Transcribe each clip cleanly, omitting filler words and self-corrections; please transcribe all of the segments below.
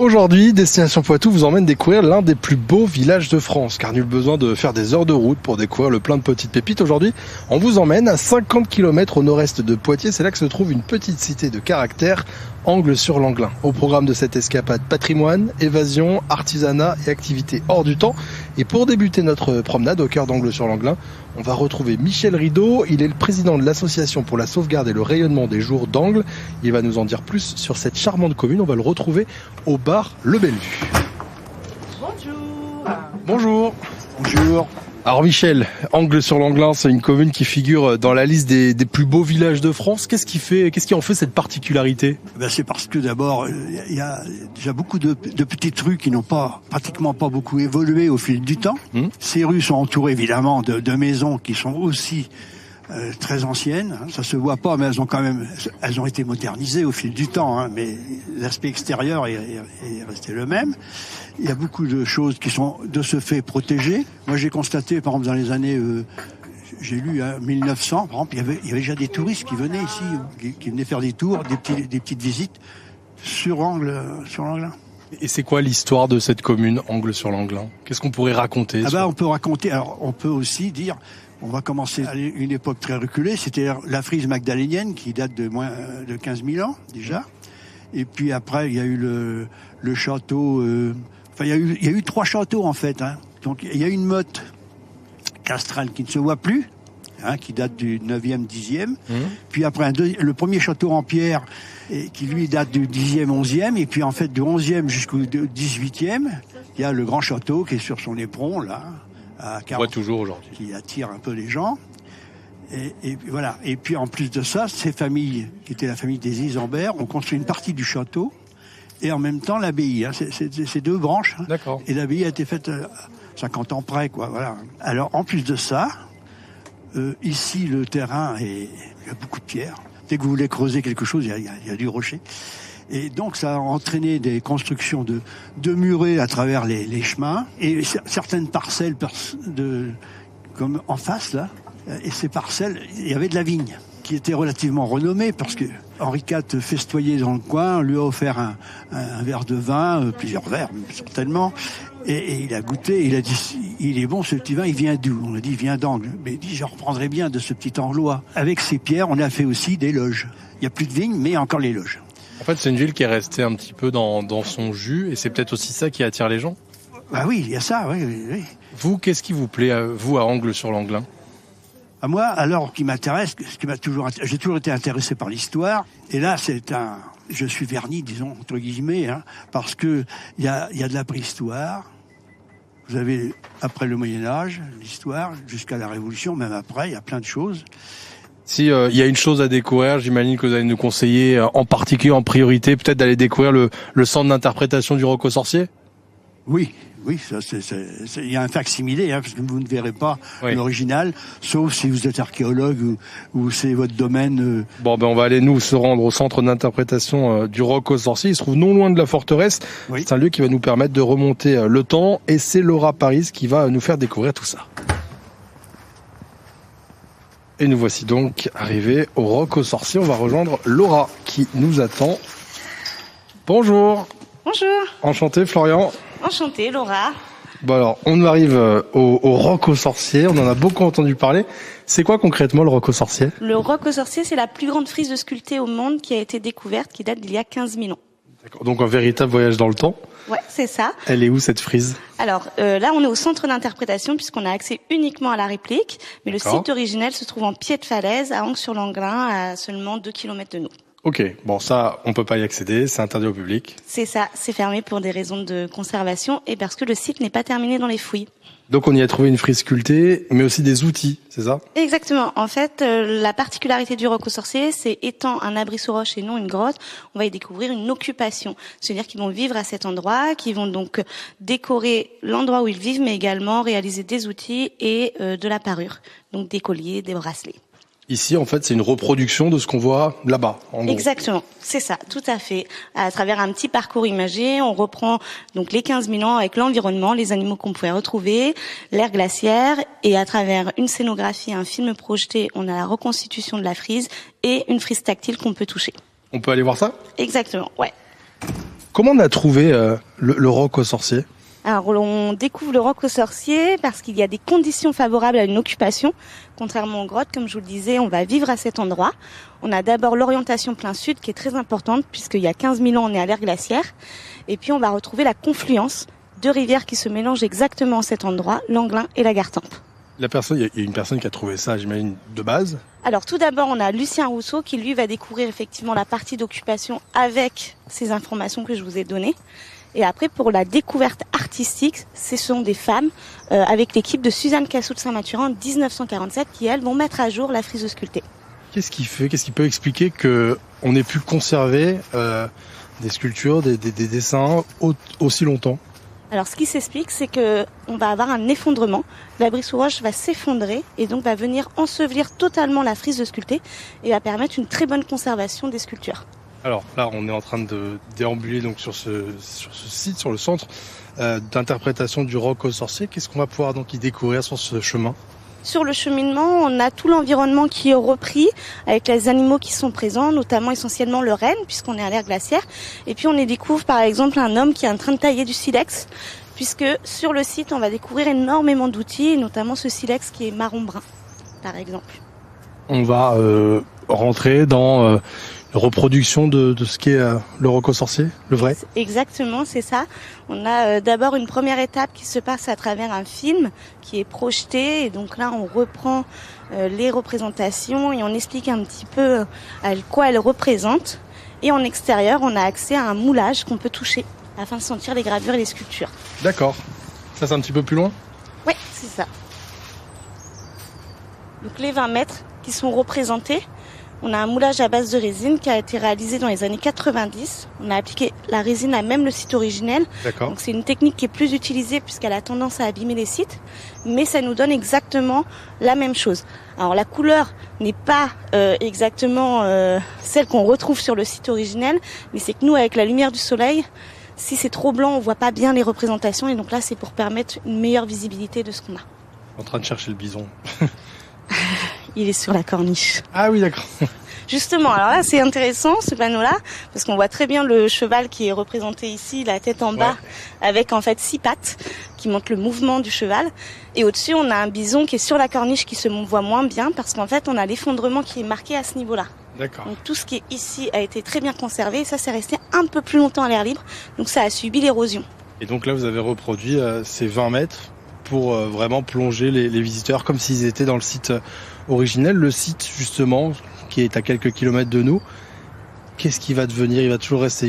Aujourd'hui, Destination Poitou vous emmène découvrir l'un des plus beaux villages de France, car nul besoin de faire des heures de route pour découvrir le plein de petites pépites. Aujourd'hui, on vous emmène à 50 km au nord-est de Poitiers. C'est là que se trouve une petite cité de caractère, Angles-sur-Langlin. Au programme de cette escapade, patrimoine, évasion, artisanat et activités hors du temps. Et pour débuter notre promenade au cœur d'Angles-sur-Langlin, on va retrouver Michel Rideau. Il est le président de l'association pour la sauvegarde et le rayonnement des jours d'Angles. Il va nous en dire plus sur cette charmante commune. On va le retrouver au bar Le Bellevue. Bonjour. Bonjour. Bonjour. Alors Michel, Angles-sur-Langlin, c'est une commune qui figure dans la liste des plus beaux villages de France. Qu'est-ce qui en fait cette particularité ? C'est parce que d'abord, il y a déjà beaucoup de petites rues qui n'ont pratiquement pas beaucoup évolué au fil du temps. Ces rues sont entourées évidemment de maisons qui sont aussi très anciennes. Ça se voit pas, mais elles ont été modernisées au fil du temps. Mais l'aspect extérieur est resté le même. Il y a beaucoup de choses qui sont de ce fait protégées. Moi, j'ai constaté, par exemple, dans les années, j'ai lu 1900, par exemple, il y avait déjà des touristes qui venaient ici, qui venaient faire des tours, des petites visites sur Langlin. Et c'est quoi l'histoire de cette commune, Angles-sur-Langlin ? Qu'est-ce qu'on pourrait raconter ? On peut raconter. Alors, on peut aussi dire. On va commencer à une époque très reculée. C'était la frise magdalénienne qui date de moins de 15 000 ans déjà. Et puis après, il y a eu le château. Il y a eu 3 châteaux en fait. Donc il y a une motte castrale qui ne se voit plus, qui date du 9e, 10e. Puis après le premier château en pierre qui lui date du 10e, 11e. Et puis en fait du 11e jusqu'au 18e, il y a le grand château qui est sur son éperon là. On voit toujours aujourd'hui. Qui attire un peu les gens. Et voilà. Et puis en plus de ça, ces familles, qui étaient la famille des Isambert, ont construit une partie du château et en même temps l'abbaye. C'est 2 branches. D'accord. Et l'abbaye a été faite 50 ans près, quoi. Voilà. Alors en plus de ça, ici le terrain il y a beaucoup de pierres. Dès que vous voulez creuser quelque chose, il y a du rocher. Et donc ça a entraîné des constructions de murets à travers les chemins et certaines parcelles comme en face là. Et ces parcelles, il y avait de la vigne qui était relativement renommée parce que Henri IV festoyait dans le coin, lui a offert un verre de vin, plusieurs verres certainement, et il a goûté, il a dit il est bon ce petit vin, il vient d'où ? On a dit il vient d'Angles, mais il dit je reprendrai bien de ce petit Anglois. Avec ces pierres, on a fait aussi des loges. Il y a plus de vignes, mais encore les loges. En fait, c'est une ville qui est restée un petit peu dans son jus, et c'est peut-être aussi ça qui attire les gens. Bah oui, il y a ça, oui. Vous, qu'est-ce qui vous plaît, à Angles-sur-Langlin ? À moi, alors, qui m'intéresse, j'ai toujours été intéressé par l'histoire, et là, je suis verni, disons, entre guillemets, parce que il y a de la préhistoire. Vous avez, après le Moyen-Âge, l'histoire, jusqu'à la Révolution, même après, il y a plein de choses. Si il y a une chose à découvrir, j'imagine que vous allez nous conseiller, en particulier, en priorité, peut-être d'aller découvrir le centre d'interprétation du Roc aux Sorciers ? Oui, ça, il y a un facsimilé, parce que vous ne verrez pas l'original, sauf si vous êtes archéologue ou c'est votre domaine. On va aller nous se rendre au centre d'interprétation du Roc aux Sorciers. Il se trouve non loin de la forteresse. Oui. C'est un lieu qui va nous permettre de remonter le temps, et c'est Laura Paris qui va nous faire découvrir tout ça. Et nous voici donc arrivés au Roc aux Sorciers. On va rejoindre Laura qui nous attend. Bonjour. Bonjour. Enchanté, Florian. Enchantée, Laura. Bon alors, on arrive au Roc aux Sorciers. On en a beaucoup entendu parler. C'est quoi concrètement le Roc aux Sorciers ? Le Roc aux Sorciers, c'est la plus grande frise de sculptée au monde qui a été découverte, qui date d'il y a 15 000 ans. D'accord. Donc un véritable voyage dans le temps. Ouais, c'est ça. Elle est où cette frise ? Alors là, on est au centre d'interprétation puisqu'on a accès uniquement à la réplique, mais le site originel se trouve en pied de falaise à Angles-sur-Langlin, à seulement 2 km de nous. Ok, bon ça, on peut pas y accéder, c'est interdit au public. C'est ça, c'est fermé pour des raisons de conservation et parce que le site n'est pas terminé dans les fouilles. Donc on y a trouvé une frise sculptée, mais aussi des outils, c'est ça ? Exactement. En fait, la particularité du Roc aux Sorciers, c'est étant un abri sous roche et non une grotte, on va y découvrir une occupation. C'est-à-dire qu'ils vont vivre à cet endroit, qu'ils vont donc décorer l'endroit où ils vivent, mais également réaliser des outils et de la parure. Donc des colliers, des bracelets. Ici, en fait, c'est une reproduction de ce qu'on voit là-bas, en gros. Exactement, c'est ça, tout à fait. À travers un petit parcours imagé, on reprend donc les 15 000 ans avec l'environnement, les animaux qu'on pouvait retrouver, l'ère glaciaire, et à travers une scénographie, un film projeté, on a la reconstitution de la frise et une frise tactile qu'on peut toucher. On peut aller voir ça ? Exactement, ouais. Comment on a trouvé le roc aux sorciers ? Alors, on découvre le roc aux sorciers parce qu'il y a des conditions favorables à une occupation. Contrairement aux grottes, comme je vous le disais, on va vivre à cet endroit. On a d'abord l'orientation plein sud qui est très importante puisqu'il y a 15 000 ans, on est à l'ère glaciaire. Et puis, on va retrouver la confluence de rivières qui se mélangent exactement à cet endroit, l'Anglin et la Gartempe. Il y a une personne qui a trouvé ça, j'imagine, de base. Alors tout d'abord, on a Lucien Rousseau qui lui va découvrir effectivement la partie d'occupation avec ces informations que je vous ai données. Et après, pour la découverte artistique, ce sont des femmes avec l'équipe de Suzanne Cassou de Saint-Mathurin en 1947 qui, elles, vont mettre à jour la frise sculptée. Qu'est-ce qui peut expliquer qu'on ait pu conserver des sculptures, des dessins aussi longtemps ? Alors, ce qui s'explique, c'est que on va avoir un effondrement. L'abri sous roche va s'effondrer et donc va venir ensevelir totalement la frise sculptée et va permettre une très bonne conservation des sculptures. Alors là, on est en train de déambuler donc sur ce site, sur le centre d'interprétation du roc aux sorciers. Qu'est-ce qu'on va pouvoir donc y découvrir sur ce chemin ? Sur le cheminement, on a tout l'environnement qui est repris avec les animaux qui sont présents, notamment essentiellement le renne puisqu'on est à l'ère glaciaire. Et puis on y découvre par exemple un homme qui est en train de tailler du silex puisque sur le site on va découvrir énormément d'outils, notamment ce silex qui est marron-brun par exemple. On va rentrer dans reproduction de ce qu'est le roc aux sorciers, le vrai ? Exactement, c'est ça. On a d'abord une première étape qui se passe à travers un film qui est projeté. Et donc là, on reprend les représentations et on explique un petit peu à quoi elles représentent. Et en extérieur, on a accès à un moulage qu'on peut toucher afin de sentir les gravures et les sculptures. D'accord. Ça, c'est un petit peu plus loin ? Oui, c'est ça. Donc les 20 mètres qui sont représentés. On a un moulage à base de résine qui a été réalisé dans les années 90. On a appliqué la résine à même le site originel. D'accord. Donc c'est une technique qui est plus utilisée puisqu'elle a tendance à abîmer les sites, mais ça nous donne exactement la même chose. Alors la couleur n'est pas exactement celle qu'on retrouve sur le site originel, mais c'est que nous, avec la lumière du soleil, si c'est trop blanc, on voit pas bien les représentations, et donc là, c'est pour permettre une meilleure visibilité de ce qu'on a. En train de chercher le bison. Il est sur la corniche. Ah oui, d'accord. Justement, alors là, c'est intéressant, ce panneau-là, parce qu'on voit très bien le cheval qui est représenté ici, la tête en bas, avec en fait 6 pattes qui montrent le mouvement du cheval. Et au-dessus, on a un bison qui est sur la corniche qui se voit moins bien, parce qu'en fait, on a l'effondrement qui est marqué à ce niveau-là. D'accord. Donc tout ce qui est ici a été très bien conservé, et ça, c'est resté un peu plus longtemps à l'air libre, donc ça a subi l'érosion. Et donc là, vous avez reproduit ces 20 mètres pour vraiment plonger les visiteurs comme s'ils étaient dans le site originel. Le site, justement, qui est à quelques kilomètres de nous, qu'est-ce qui va devenir ? Il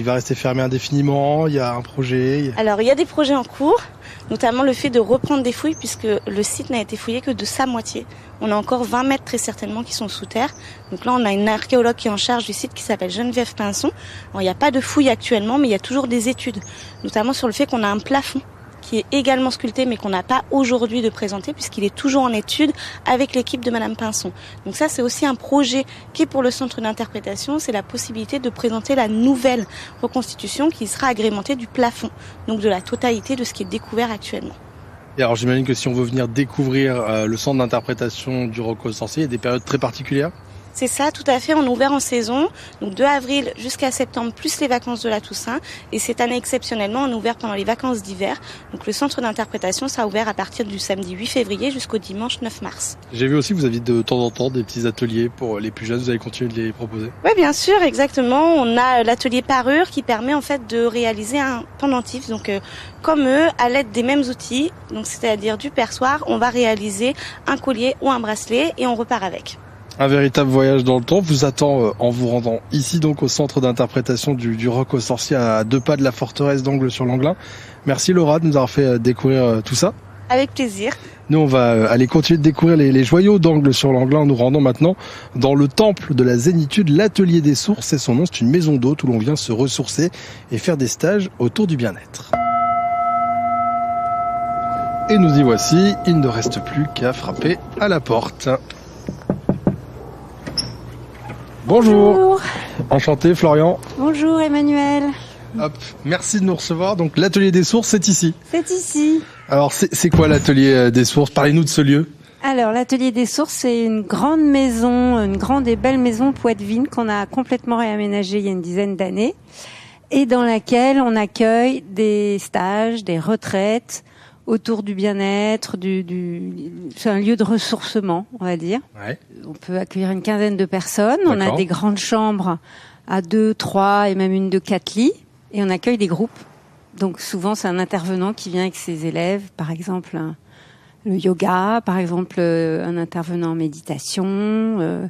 va rester fermé indéfiniment ? Il y a un projet ? Alors, il y a des projets en cours, notamment le fait de reprendre des fouilles, puisque le site n'a été fouillé que de sa moitié. On a encore 20 mètres très certainement qui sont sous terre. Donc là, on a une archéologue qui est en charge du site qui s'appelle Geneviève Pinson. Alors, il n'y a pas de fouilles actuellement, mais il y a toujours des études, notamment sur le fait qu'on a un plafond qui est également sculpté, mais qu'on n'a pas aujourd'hui de présenter, puisqu'il est toujours en étude avec l'équipe de Madame Pinson. Donc ça, c'est aussi un projet qui est pour le centre d'interprétation, c'est la possibilité de présenter la nouvelle reconstitution qui sera agrémentée du plafond, donc de la totalité de ce qui est découvert actuellement. Et alors, j'imagine que si on veut venir découvrir le centre d'interprétation du roc aux sorciers, il y a des périodes très particulières ? C'est ça, tout à fait. On est ouvert en saison, donc de avril jusqu'à septembre, plus les vacances de la Toussaint. Et cette année, exceptionnellement, on est ouvert pendant les vacances d'hiver. Donc le centre d'interprétation sera ouvert à partir du samedi 8 février jusqu'au dimanche 9 mars. J'ai vu aussi que vous aviez de temps en temps des petits ateliers pour les plus jeunes. Vous allez continuer de les proposer ? Oui, bien sûr, exactement. On a l'atelier parure qui permet en fait de réaliser un pendentif. Donc comme eux, à l'aide des mêmes outils, donc c'est-à-dire du perçoir, on va réaliser un collier ou un bracelet et on repart avec. Un véritable voyage dans le temps vous attend en vous rendant ici donc au centre d'interprétation du roc aux sorciers à 2 pas de la forteresse d'Angles-sur-l'Anglin. Merci Laura de nous avoir fait découvrir tout ça. Avec plaisir. Nous on va aller continuer de découvrir les joyaux d'Angles-sur-l'Anglin en nous rendant maintenant dans le temple de la zénitude, l'atelier des sources. C'est son nom, c'est une maison d'hôtes où l'on vient se ressourcer et faire des stages autour du bien-être. Et nous y voici, il ne reste plus qu'à frapper à la porte. Bonjour. Enchanté Florian. Bonjour Emmanuel. Hop, merci de nous recevoir. Donc l'atelier des sources, c'est ici. C'est ici. Alors c'est quoi l'atelier des sources ? Parlez-nous de ce lieu. Alors l'atelier des sources, c'est une grande maison, une grande et belle maison poitevine qu'on a complètement réaménagée il y a une dizaine d'années. et dans laquelle on accueille des stages, des retraites autour du bien-être, c'est un lieu de ressourcement, on va dire. Ouais. On peut accueillir une quinzaine de personnes. On a D'accord. des grandes chambres à 2, 3 et même une de 4 lits. Et on accueille des groupes. Donc souvent, c'est un intervenant qui vient avec ses élèves. Par exemple, le yoga, par exemple, un intervenant en méditation,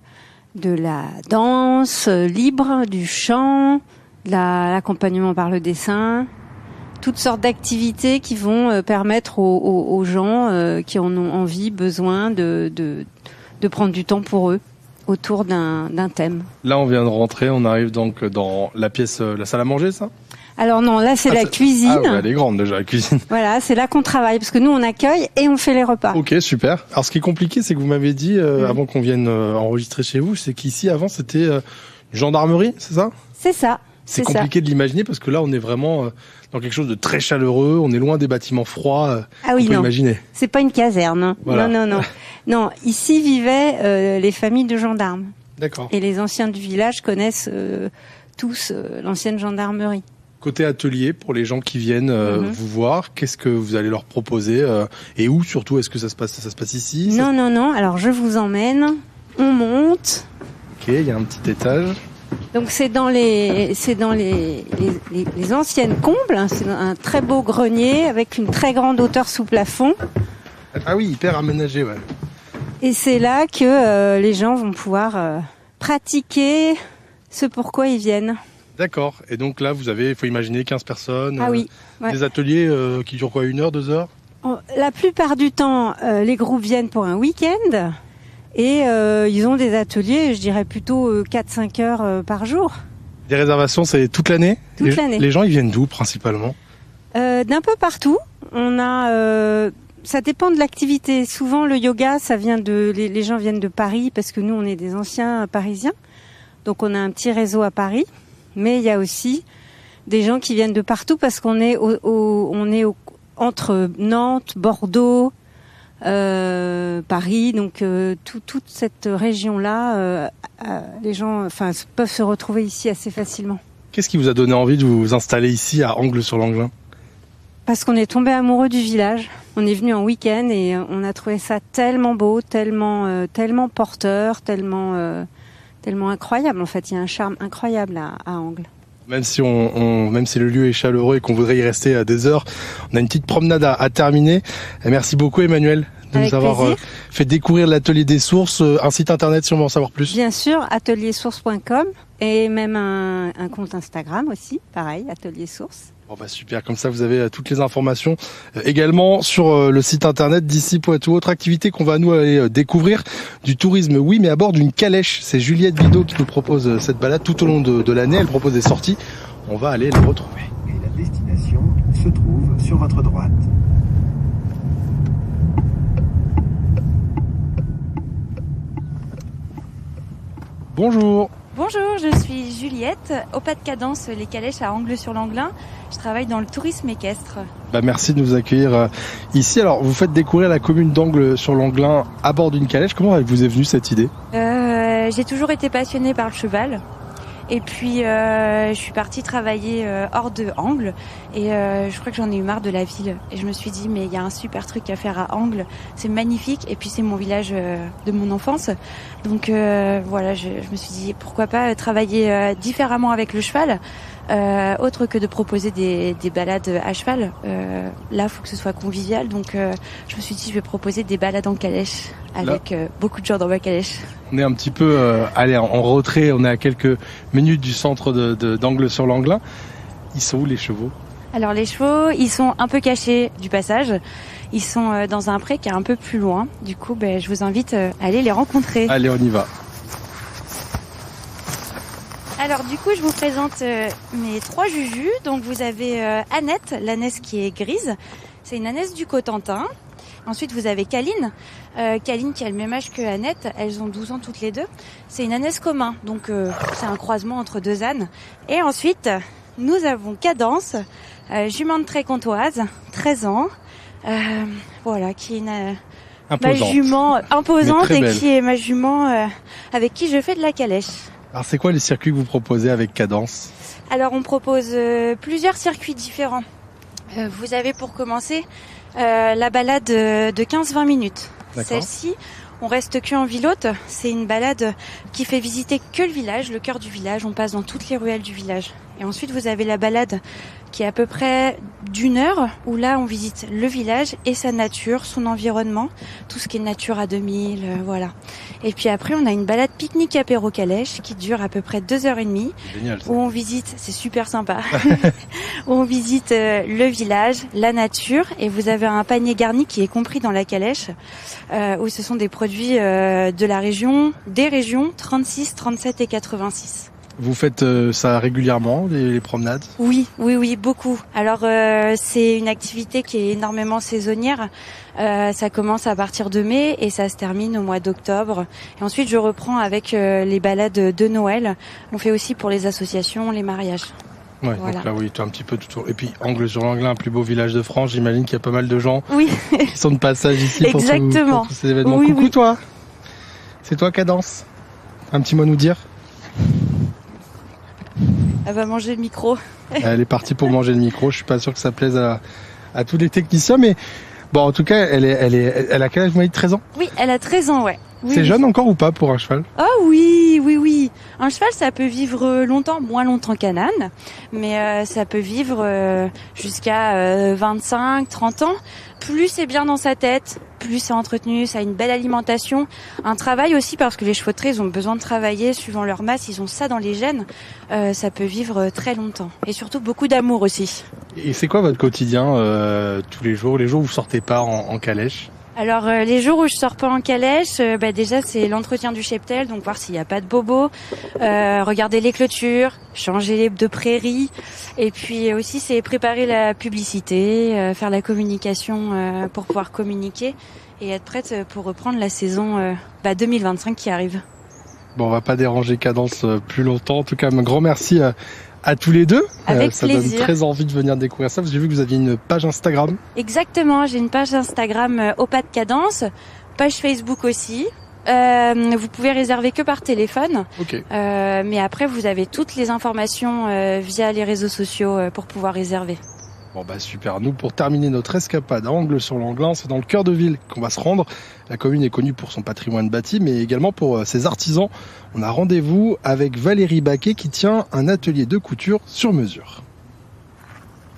de la danse libre, du chant, l'accompagnement par le dessin. Toutes sortes d'activités qui vont permettre aux gens qui en ont envie, besoin de prendre du temps pour eux autour d'un thème. Là, on vient de rentrer, on arrive donc dans la pièce, la salle à manger, ça? Alors non, là c'est la cuisine. Ah ouais, elle est grande déjà, la cuisine. Voilà, c'est là qu'on travaille parce que nous on accueille et on fait les repas. Ok, super. Alors ce qui est compliqué, c'est que vous m'avez dit, avant qu'on vienne enregistrer chez vous, c'est qu'ici avant c'était une gendarmerie, c'est ça? C'est ça. C'est compliqué de l'imaginer parce que là on est vraiment dans quelque chose de très chaleureux, on est loin des bâtiments froids. Ah oui, on peut non. imaginer. C'est pas une caserne. Hein. Voilà. Non. Non, ici vivaient les familles de gendarmes. D'accord. Et les anciens du village connaissent tous l'ancienne gendarmerie. Côté atelier, pour les gens qui viennent vous voir, qu'est-ce que vous allez leur proposer et où surtout? Est-ce que ça se passe ici? Non. Alors je vous emmène, on monte. Ok, il y a un petit étage. Donc c'est dans les anciennes combles, hein. C'est un très beau grenier avec une très grande hauteur sous plafond. Ah oui, hyper aménagé, ouais. Et c'est là que les gens vont pouvoir pratiquer ce pourquoi ils viennent. D'accord. Et donc là, il faut imaginer 15 personnes. Ah oui. Ouais. Des ateliers qui durent quoi, 1 heure, 2 heures? La plupart du temps, les groupes viennent pour un week-end et ils ont des ateliers, je dirais plutôt 4-5 heures par jour. Des réservations, c'est toute l'année? Toute l'année. Les gens, ils viennent d'où principalement? D'un peu partout. On a, ça dépend de l'activité. Souvent, le yoga, ça vient les gens viennent de Paris parce que nous, on est des anciens Parisiens. Donc, on a un petit réseau à Paris. Mais il y a aussi des gens qui viennent de partout parce qu'on est entre Nantes, Bordeaux, Paris, donc toute cette région-là, les gens, peuvent se retrouver ici assez facilement. Qu'est-ce qui vous a donné envie de vous installer ici à Angles-sur-Langlin? Parce qu'on est tombé amoureux du village. On est venu en week-end et on a trouvé ça tellement beau, tellement porteur, tellement incroyable. En fait, il y a un charme incroyable à Angles. Même si même si le lieu est chaleureux et qu'on voudrait y rester à des heures, on a une petite promenade à terminer. Et merci beaucoup Emmanuelle de Avec nous avoir fait découvrir l'atelier des sources, un site internet si on veut en savoir plus. Bien sûr, ateliersource.com et même un compte Instagram aussi, pareil, Atelier Source. Bon bah super, comme ça vous avez toutes les informations également sur le site internet d'ici Poitou. Autre activité qu'on va nous aller découvrir, du tourisme oui, mais à bord d'une calèche. C'est Juliette Bidot qui nous propose cette balade tout au long de l'année. Elle propose des sorties, on va aller la retrouver. Et la destination se trouve sur votre droite. Bonjour. Bonjour, je suis Juliette, au pas de cadence les calèches à Angles-sur-Langlin. Je travaille dans le tourisme équestre. Merci de nous accueillir ici. Alors, vous faites découvrir la commune d'Angles-sur-Langlin à bord d'une calèche. Comment vous est venue cette idée? J'ai toujours été passionnée par le cheval. Et puis, je suis partie travailler hors de Angles. Et je crois que j'en ai eu marre de la ville. Et je me suis dit, mais il y a un super truc à faire à Angles. C'est magnifique. Et puis, c'est mon village de mon enfance. Donc, voilà, je me suis dit, pourquoi pas travailler différemment avec le cheval, autre que de proposer des balades à cheval. Là, il faut que ce soit convivial. Donc, je me suis dit, je vais proposer des balades en calèche avec beaucoup de gens dans ma calèche. On est un petit peu en retrait, on est à quelques minutes du centre d'Angles-sur-Langlin. Ils sont où les chevaux? Alors les chevaux, ils sont un peu cachés du passage. Ils sont dans un pré qui est un peu plus loin. Du coup, je vous invite à aller les rencontrer. Allez, on y va. Alors du coup, je vous présente mes 3 jujus. Donc vous avez Annette, l'ânesse qui est grise. C'est une ânesse du Cotentin. Ensuite, vous avez Caline. Caline qui a le même âge que Annette. Elles ont 12 ans toutes les deux. C'est une ânesse commun. Donc, c'est un croisement entre 2 ânes. Et ensuite, nous avons Cadence, jument de Trécontoise, 13 ans. Voilà, qui est ma jument imposante et qui est ma jument avec qui je fais de la calèche. Alors c'est quoi les circuits que vous proposez avec Cadence? Alors on propose plusieurs circuits différents. Vous avez pour commencer la balade de 15-20 minutes. D'accord. Celle-ci, on reste que en ville haute. C'est une balade qui fait visiter que le village, le cœur du village. On passe dans toutes les ruelles du village. Et ensuite, vous avez la balade qui est à peu près d'1 heure, où là, on visite le village et sa nature, son environnement, tout ce qui est nature à 2000, voilà. Et puis après, on a une balade pique-nique apéro calèche qui dure à peu près 2h30. Génial. Ça. Où on visite, c'est super sympa, où on visite le village, la nature, et vous avez un panier garni qui est compris dans la calèche, où ce sont des produits de la région, des régions 36, 37 et 86. Vous faites ça régulièrement, les promenades? Oui, beaucoup. Alors c'est une activité qui est énormément saisonnière. Ça commence à partir de mai et ça se termine au mois d'octobre. Et ensuite je reprends avec les balades de Noël. On fait aussi pour les associations, les mariages. Ouais, Voilà. donc là oui, un petit peu tout autour. Et puis Angles-sur-l'Anglin, plus beau village de France, j'imagine qu'il y a pas mal de gens Oui, qui sont de passage ici pour exactement. tous ces événements. Oui, Coucou oui. toi. C'est toi Cadence. Un petit mot à nous dire? Elle va manger le micro. Elle est partie pour manger le micro. Je suis pas sûr que ça plaise à tous les techniciens, mais bon, en tout cas, elle a quel âge? Vous m'avez dit 13 ans? Oui, elle a 13 ans, ouais. Oui, C'est oui. jeune encore ou pas pour un cheval? Oh oui. Un cheval, ça peut vivre longtemps, moins longtemps qu'un âne, mais ça peut vivre jusqu'à 25, 30 ans. Plus c'est bien dans sa tête, plus c'est entretenu, ça a une belle alimentation. Un travail aussi, parce que les chevaux de trait, ils ont besoin de travailler suivant leur masse, ils ont ça dans les gènes. Ça peut vivre très longtemps. Et surtout beaucoup d'amour aussi. Et c'est quoi votre quotidien tous les jours où vous sortez pas en calèche? Alors les jours où je sors pas en calèche, déjà c'est l'entretien du cheptel, donc voir s'il n'y a pas de bobos, regarder les clôtures, changer les de prairies, et puis aussi c'est préparer la publicité, faire la communication pour pouvoir communiquer et être prête pour reprendre la saison 2025 qui arrive. Bon, on va pas déranger Cadence plus longtemps. En tout cas, un grand merci à tous les deux. Avec ça plaisir. donne très envie de venir découvrir ça. Parce que j'ai vu que vous aviez une page Instagram. Exactement, j'ai une page Instagram au pas de cadence, page Facebook aussi. Vous pouvez réserver que par téléphone, Ok. mais après vous avez toutes les informations via les réseaux sociaux pour pouvoir réserver. Bon bah super. Nous, pour terminer notre escapade à Angles-sur-l'Anglin, c'est dans le cœur de ville qu'on va se rendre. La commune est connue pour son patrimoine bâti, mais également pour ses artisans. On a rendez-vous avec Valérie Baquet qui tient un atelier de couture sur mesure.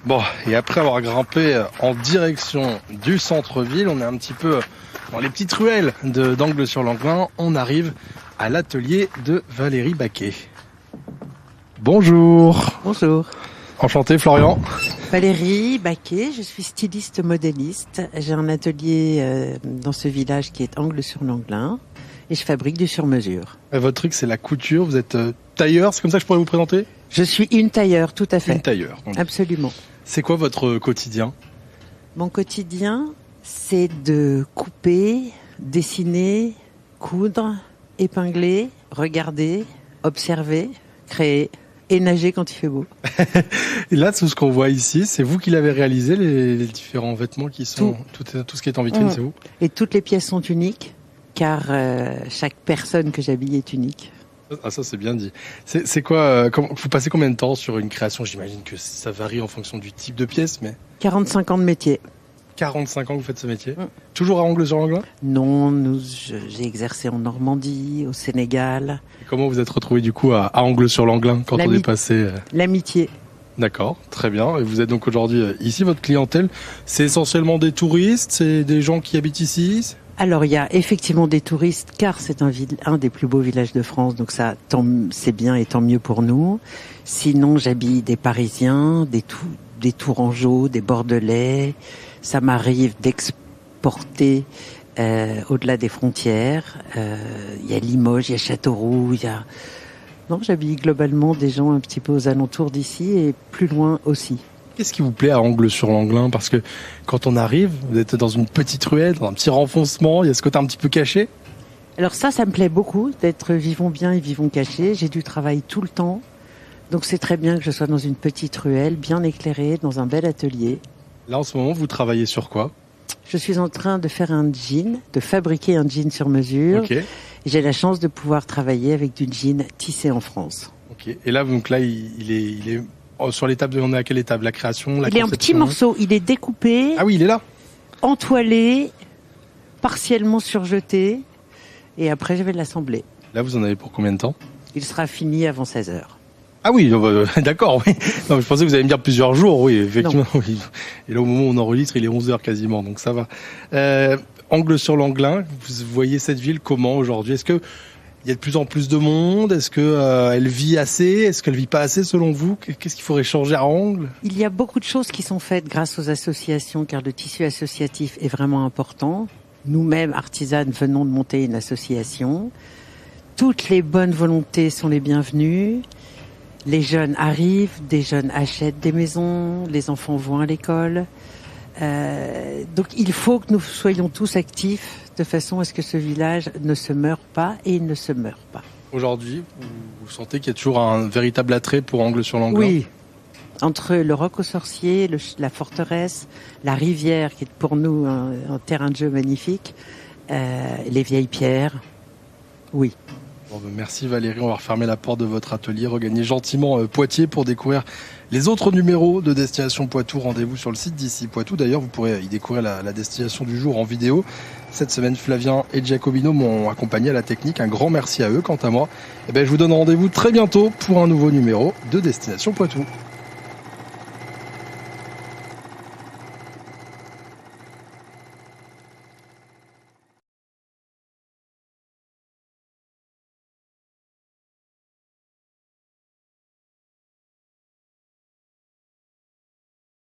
Bon, et après avoir grimpé en direction du centre-ville, on est un petit peu dans les petites ruelles d'Angles-sur-l'Anglin. On arrive à l'atelier de Valérie Baquet. Bonjour. Bonjour. Enchanté Florian. Valérie Baquet, je suis styliste modéliste. J'ai un atelier dans ce village qui est Angles-sur-l'Anglin et je fabrique du sur-mesure. Votre truc c'est la couture, vous êtes tailleur, c'est comme ça que je pourrais vous présenter? Je suis une tailleur, tout à fait. Une tailleur. Donc. Absolument. C'est quoi votre quotidien? Mon quotidien, c'est de couper, dessiner, coudre, épingler, regarder, observer, créer et nager quand il fait beau. Et là, tout ce qu'on voit ici, c'est vous qui l'avez réalisé, les différents vêtements qui sont... Tout ce qui est en vitrine, c'est vous? Et toutes les pièces sont uniques, car chaque personne que j'habille est unique. Ah, ça c'est bien dit. C'est quoi vous passez combien de temps sur une création? J'imagine que ça varie en fonction du type de pièce, mais... 45 ans de métier. 45 ans que vous faites ce métier. Toujours à Angles-sur-l'Anglin? Non, j'ai exercé en Normandie, au Sénégal. Et comment vous êtes retrouvé du coup à Angles-sur-l'Anglin quand on est passé L'amitié. D'accord, très bien. Et vous êtes donc aujourd'hui ici, votre clientèle, c'est essentiellement des touristes, c'est des gens qui habitent ici? Alors il y a effectivement des touristes, car c'est un des plus beaux villages de France, donc ça, c'est bien et tant mieux pour nous. Sinon, j'habille des Parisiens, des Tourangeaux, des Bordelais. Ça m'arrive d'exporter au-delà des frontières. Il y a Limoges, il y a Châteauroux, Non, j'habille globalement des gens un petit peu aux alentours d'ici et plus loin aussi. Qu'est-ce qui vous plaît à Angles-sur-l'Anglin? Parce que quand on arrive, vous êtes dans une petite ruelle, dans un petit renfoncement, il y a ce côté un petit peu caché. Alors ça me plaît beaucoup, d'être vivons bien et vivons cachés. J'ai du travail tout le temps. Donc c'est très bien que je sois dans une petite ruelle, bien éclairée, dans un bel atelier. Là, en ce moment, vous travaillez sur quoi? Je suis en train de faire un jean, de fabriquer un jean sur mesure. Ok. J'ai la chance de pouvoir travailler avec du jean tissé en France. Ok. Et là, donc là, il est sur l'étape on est à quelle étape? La création, la Il est en petits morceaux, il est découpé, Ah oui, il est là. entoilé, partiellement surjeté, et après je vais l'assembler. Là, vous en avez pour combien de temps? Il sera fini avant 16h. Ah oui, d'accord, oui. Non, je pensais que vous allez me dire plusieurs jours, oui, effectivement. Oui. Et là, au moment où on enregistre, il est 11h quasiment, donc ça va. Angles-sur-Langlin, vous voyez cette ville comment aujourd'hui? Est-ce que il y a de plus en plus de monde? Est-ce que elle vit assez? Est-ce qu'elle vit pas assez selon vous? Qu'est-ce qu'il faudrait changer à Angles? Il y a beaucoup de choses qui sont faites grâce aux associations, car le tissu associatif est vraiment important. Nous-mêmes, artisanes, venons de monter une association. Toutes les bonnes volontés sont les bienvenues. Les jeunes arrivent, des jeunes achètent des maisons, les enfants vont à l'école. Donc il faut que nous soyons tous actifs de façon à ce que ce village ne se meure pas, et il ne se meurt pas. Aujourd'hui, vous sentez qu'il y a toujours un véritable attrait pour Angles-sur-Langlin? Oui. Entre le Roc aux Sorciers, la forteresse, la rivière qui est pour nous un terrain de jeu magnifique, les vieilles pierres, oui. Bon, merci Valérie, on va refermer la porte de votre atelier, regagner gentiment Poitiers pour découvrir les autres numéros de Destination Poitou. Rendez-vous sur le site d'ici Poitou. D'ailleurs, vous pourrez y découvrir la destination du jour en vidéo. Cette semaine, Flavien et Giacobino m'ont accompagné à la technique. Un grand merci à eux. Quant à moi, je vous donne rendez-vous très bientôt pour un nouveau numéro de Destination Poitou.